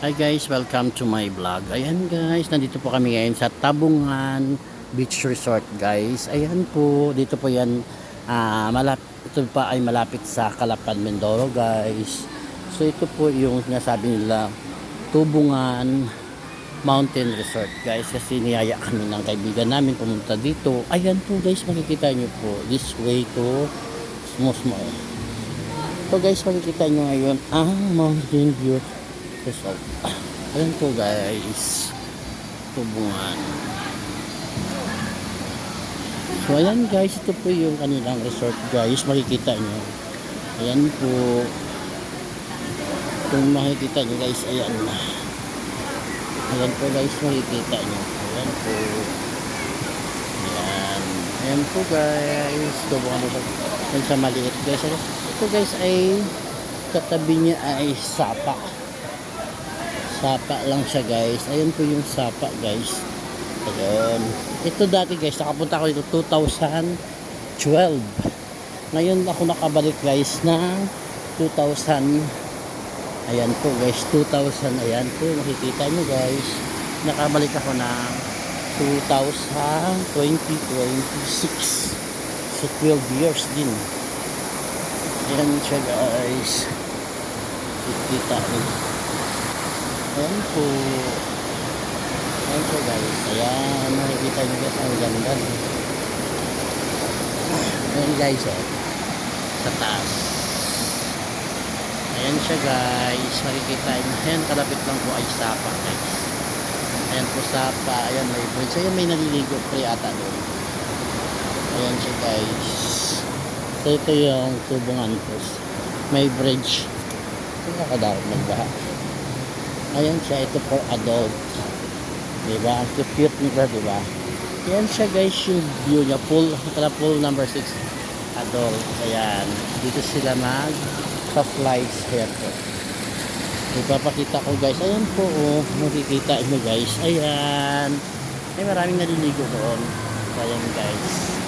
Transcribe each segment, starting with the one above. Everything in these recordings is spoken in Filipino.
Hi guys, welcome to my vlog. Ayan guys, nandito po kami ngayon sa Tabungan Beach Resort guys. Ayan po, dito po yan, ito pa ay malapit sa Calapan, Mindoro guys. So ito po yung sinasabi nila, Tubungan Mountain Resort guys. Kasi niyaya kami ng kaibigan namin pumunta dito. Ayan po guys, makikita nyo po, this way to Smosmo. So guys, makikita nyo ngayon ang Mountain View Resort. Ayan po guys, Tubungan. So ayan guys, ito po yung kanilang resort guys, makikita nyo. Ayan po, kung makikita nyo guys, ayan. Ayan po guys, makikita nyo. Ayan po. Ayan. Ayan po guys, Tubungan Resort. Ayan sa maliit guys. Ito guys ay, katabi niya ay Sapa. Sapa lang siya guys. Ayan po yung Sapa guys. Ayan. Ito dati guys, nakapunta ako dito 2012. Ngayon ako nakabalik guys ng 2000. Ayan po guys, 2000. Ayan po, makikita nyo guys. Nakabalik ako ng 2026. So 12 years din. Ayan siya guys. Makikita nyo. Ayan po. Ayan po guys. Ayan. Makikita nyo guys. Ang ganda. Ayan guys. Sa taas. Ayan siya guys. Makikita nyo. Ayan. Kalapit lang po ay Sapa guys. Ayan po Sapa. Ayan may bridge. Ayan may naliligo pre ata doon. Ayan siya guys. So ito yung Tubungan po. May bridge. Ito nakadawag magbaha. Ayan siya, ito for adult. Diba? Ang cute nila, diba? Ayan siya guys, yung view niya. Pool number 6. Adult. Ayan. Dito sila sa-flies. Ayan po. Ipapakita ko guys. Ayan po, oh. Makikita nyo guys. Ayan. Ay, maraming naliligo doon. Ayan guys.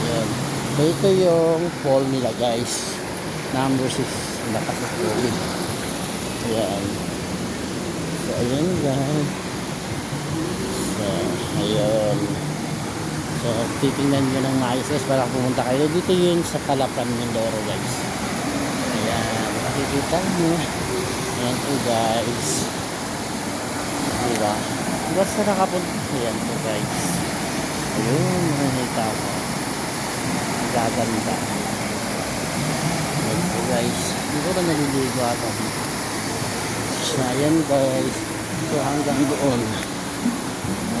Ayan. So, ito yung pool nila guys. Number 6. Lakas ng COVID. Ayan. So, ayan guys. So, ayan. So, titingnan nyo ng maayos guys para pumunta kayo. Dito yun sa Calapan, Mindoro guys. Ayan. Makikita nyo. Ayan po guys. Diba? Basta nakapunta. Ayan po guys. Ayun. Nakikita ko. Gaganda. Ayan po guys. Hindi ko na naliligo ako. So, ayan guys. So, hanggang doon.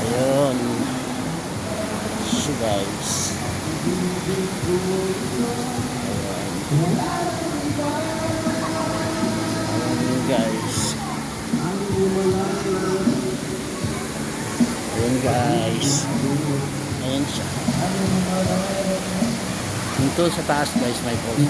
Ayun. So, guys. Ayan. Ayan guys. Ayan guys. Ayan siya. Ito sa taas guys, may post.